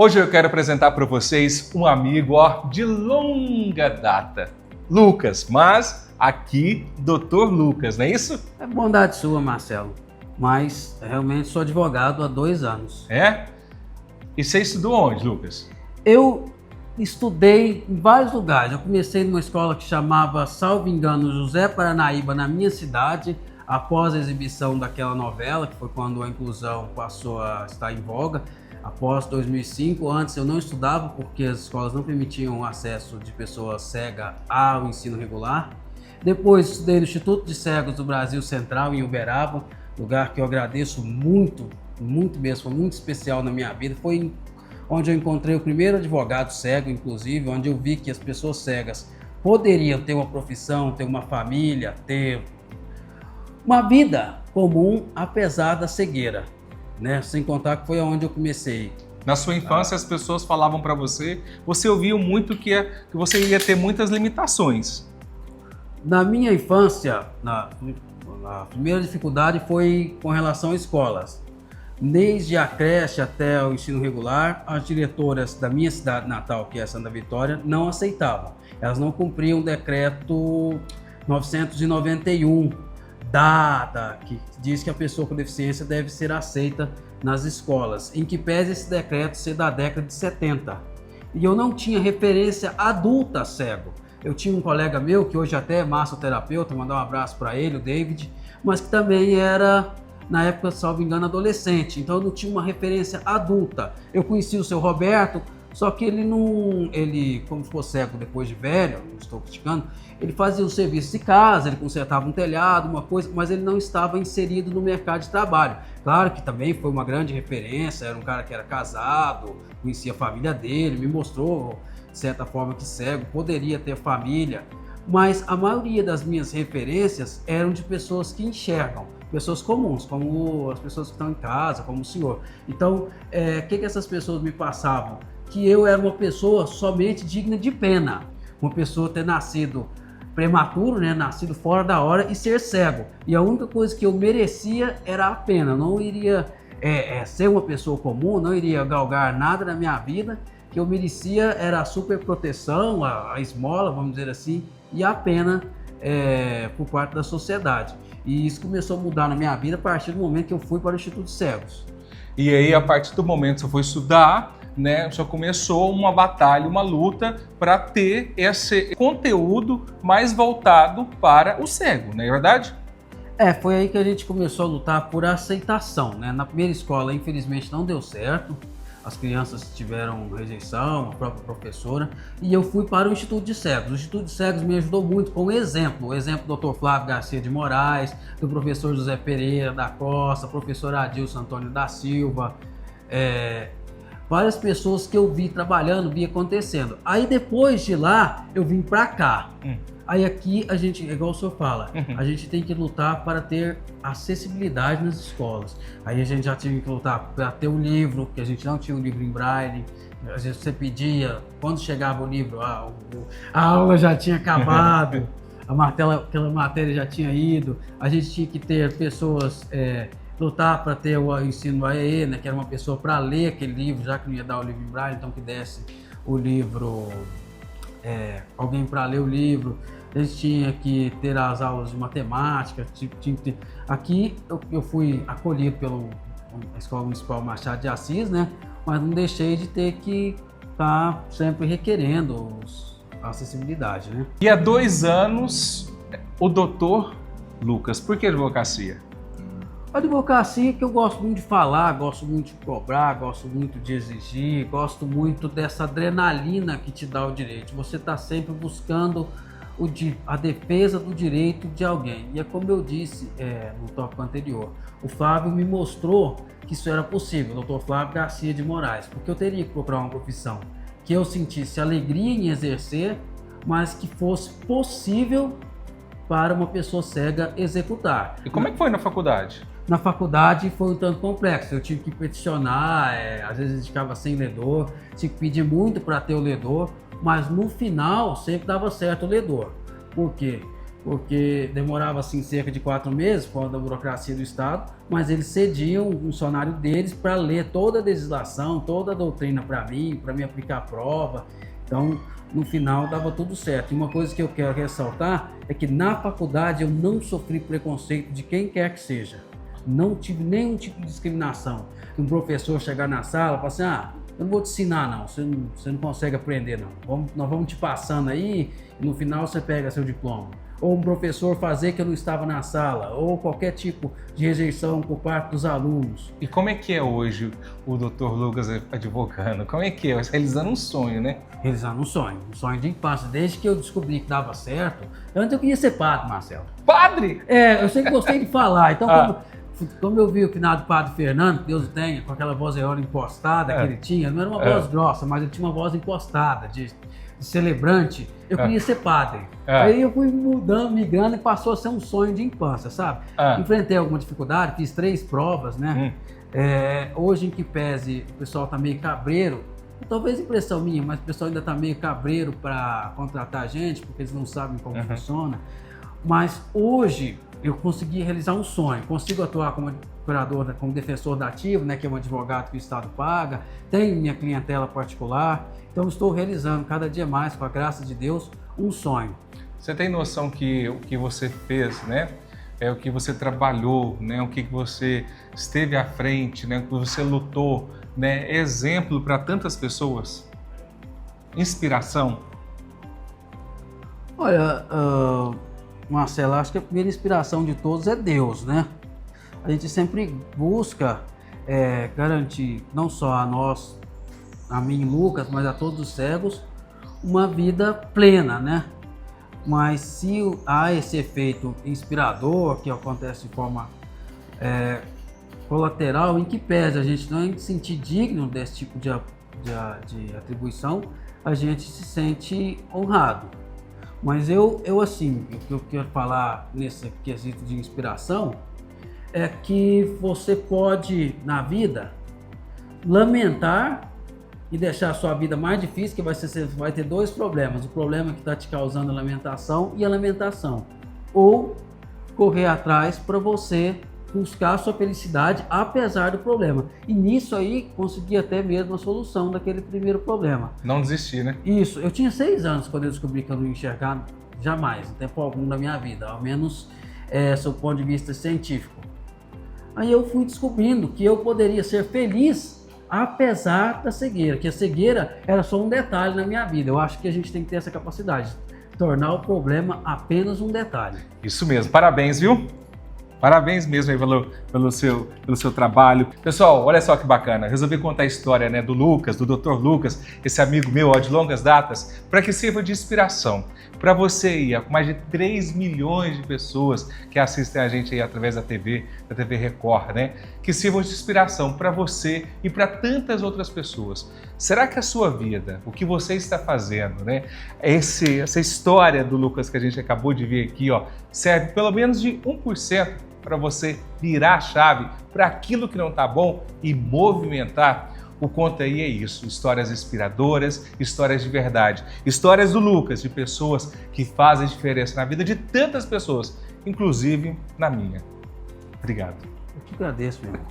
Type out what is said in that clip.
Hoje eu quero apresentar para vocês um amigo de longa data, Lucas, mas aqui Dr. Lucas, não é isso? É bondade sua, Marcelo, mas realmente sou advogado há 2 anos. É? E você estudou onde, Lucas? Eu estudei em vários lugares. Eu comecei numa escola que chamava, salvo engano, José Paranaíba, na minha cidade, após a exibição daquela novela, que foi quando a inclusão passou a estar em voga, após 2005. Antes eu não estudava porque as escolas não permitiam o acesso de pessoas cegas ao ensino regular. Depois estudei no Instituto de Cegos do Brasil Central, em Uberaba, lugar que eu agradeço muito, muito mesmo, foi muito especial na minha vida. Foi onde eu encontrei o primeiro advogado cego, inclusive, onde eu vi que as pessoas cegas poderiam ter uma profissão, ter uma família, ter uma vida comum, apesar da cegueira, né? Sem contar que foi onde eu comecei. Na sua infância, as pessoas falavam para você, você ouvia muito que você ia ter muitas limitações. Na minha infância, a primeira dificuldade foi com relação a escolas. Desde a creche até o ensino regular, as diretoras da minha cidade natal, que é Santa Vitória, não aceitavam. Elas não cumpriam o decreto 991, que diz que a pessoa com deficiência deve ser aceita nas escolas, em que pese esse decreto ser da década de 70. E eu não tinha referência adulta cego. Eu tinha um colega meu, que hoje até é massoterapeuta, mandar um abraço para ele, o David, mas que também era, na época, salvo engano, adolescente, então eu não tinha uma referência adulta. Eu conheci o seu Roberto, só que ele, como ficou cego depois de velho, não estou criticando, ele fazia o serviço de casa, ele consertava um telhado, uma coisa, mas ele não estava inserido no mercado de trabalho. Claro que também foi uma grande referência, era um cara que era casado, conhecia a família dele, me mostrou, de certa forma, que cego poderia ter família, mas a maioria das minhas referências eram de pessoas que enxergam, pessoas comuns, como as pessoas que estão em casa, como o senhor. Então, o que essas pessoas me passavam? Que eu era uma pessoa somente digna de pena, uma pessoa ter nascido prematuro, né, nascido fora da hora e ser cego. E a única coisa que eu merecia era a pena, não iria ser uma pessoa comum, não iria galgar nada na minha vida. Que eu merecia era a super proteção, a esmola, vamos dizer assim, e a pena por parte da sociedade. E isso começou a mudar na minha vida a partir do momento que eu fui para o Instituto de Cegos. E aí, a partir do momento que você foi estudar, né, já começou uma batalha, uma luta para ter esse conteúdo mais voltado para o cego, não é verdade? Foi aí que a gente começou a lutar por aceitação, né? Na primeira escola, infelizmente, não deu certo. As crianças tiveram rejeição, a própria professora, e eu fui para o Instituto de Cegos. O Instituto de Cegos me ajudou muito com o exemplo do Dr. Flávio Garcia de Moraes, do professor José Pereira da Costa, professor Adilson Antônio da Silva, várias pessoas que eu vi trabalhando, vi acontecendo. Aí depois de lá, eu vim para cá. Aí aqui a gente, igual o senhor fala, a gente tem que lutar para ter acessibilidade nas escolas. Aí a gente já tinha que lutar para ter um livro, que a gente não tinha um livro em braille. Às vezes você pedia, quando chegava o livro, a aula já tinha acabado, aquela matéria já tinha ido. A gente tinha que ter pessoas, lutar para ter o ensino AEE, né, que era uma pessoa para ler aquele livro, já que não ia dar o livro em braille, então que desse o livro, alguém para ler o livro. A gente tinha que ter as aulas de matemática, tinha que ter. Aqui eu fui acolhido pela Escola Municipal Machado de Assis, né? Mas não deixei de ter que estar sempre requerendo a acessibilidade, né? E há 2 anos, o Dr. Lucas, por que advocacia? A advocacia que eu gosto muito de falar, gosto muito de cobrar, gosto muito de exigir, gosto muito dessa adrenalina que te dá o direito. Você está sempre buscando a defesa do direito de alguém. E é como eu disse no tópico anterior, o Flávio me mostrou que isso era possível, o Dr. Flávio Garcia de Moraes, porque eu teria que procurar uma profissão que eu sentisse alegria em exercer, mas que fosse possível para uma pessoa cega executar. E como é que foi na faculdade? Na faculdade foi um tanto complexo, eu tive que peticionar, às vezes a gente ficava sem ledor, tive que pedir muito para ter o ledor, mas no final sempre dava certo o ledor. Por quê? porque demorava assim cerca de 4 meses por causa da burocracia do Estado, mas eles cediam um funcionário deles para ler toda a legislação, toda a doutrina para me aplicar a prova. Então, no final, dava tudo certo. E uma coisa que eu quero ressaltar é que na faculdade eu não sofri preconceito de quem quer que seja. Não tive nenhum tipo de discriminação. Um professor chegar na sala e falar assim, eu não vou te ensinar não, você não consegue aprender não. Nós vamos te passando aí e no final você pega seu diploma. Ou um professor fazer que eu não estava na sala, ou qualquer tipo de rejeição por parte dos alunos. E como é que é hoje o Dr. Lucas advogando? Como é que é? Realizando um sonho, né? Realizando um sonho de infância. Desde que eu descobri que dava certo, antes eu queria ser padre, Marcelo. Padre? Eu sempre gostei de falar, então como eu vi o finado Padre Fernando, que Deus o tenha, com aquela vozeirona impostada que ele tinha, não era uma voz grossa, mas ele tinha uma voz impostada, de celebrante, eu queria ser padre. Aí eu fui mudando, migrando e passou a ser um sonho de infância, sabe? Enfrentei alguma dificuldade, fiz 3 provas, né? Hoje, em que pese, o pessoal tá meio cabreiro, talvez impressão minha, mas o pessoal ainda tá meio cabreiro para contratar a gente, porque eles não sabem como funciona. Mas hoje eu consegui realizar um sonho, consigo atuar como procurador, como defensor da ativo, né, que é um advogado que o Estado paga, tenho minha clientela particular, então estou realizando cada dia mais, com a graça de Deus, um sonho. Você tem noção que o que você fez, né, é o que você trabalhou, né, o que você esteve à frente, né, o que você lutou, né, exemplo para tantas pessoas? Inspiração? Olha, Marcelo, acho que a primeira inspiração de todos é Deus, né? A gente sempre busca garantir, não só a nós, a mim, Lucas, mas a todos os cegos, uma vida plena, né? Mas se há esse efeito inspirador, que acontece de forma colateral, em que pese a gente não se sentir digno desse tipo de atribuição, a gente se sente honrado. Mas assim, o que eu quero falar nesse quesito de inspiração é que você pode, na vida, lamentar e deixar a sua vida mais difícil, que você vai ter 2 problemas. O problema que está te causando a lamentação e a lamentação. Ou correr atrás para você buscar a sua felicidade apesar do problema. E nisso aí, consegui até mesmo a solução daquele primeiro problema. Não desistir, né? Isso. Eu tinha 6 anos quando eu descobri que eu não ia enxergar jamais, em tempo algum da minha vida, ao menos sob o ponto de vista científico. Aí eu fui descobrindo que eu poderia ser feliz apesar da cegueira, que a cegueira era só um detalhe na minha vida. Eu acho que a gente tem que ter essa capacidade de tornar o problema apenas um detalhe. Isso mesmo. Parabéns, viu? Parabéns mesmo aí pelo seu trabalho. Pessoal, olha só que bacana. Resolvi contar a história, né, do Lucas, do Dr. Lucas, esse amigo meu de longas datas, para que sirva de inspiração para você aí, com mais de 3 milhões de pessoas que assistem a gente aí através da TV Record, né? Que sirva de inspiração para você e para tantas outras pessoas. Será que a sua vida, o que você está fazendo, né? Essa história do Lucas que a gente acabou de ver aqui, ó, serve pelo menos de 1% para você virar a chave para aquilo que não está bom e movimentar? O Conta Aí é isso, histórias inspiradoras, histórias de verdade, histórias do Lucas, de pessoas que fazem diferença na vida de tantas pessoas, inclusive na minha. Obrigado. Eu te agradeço, meu irmão.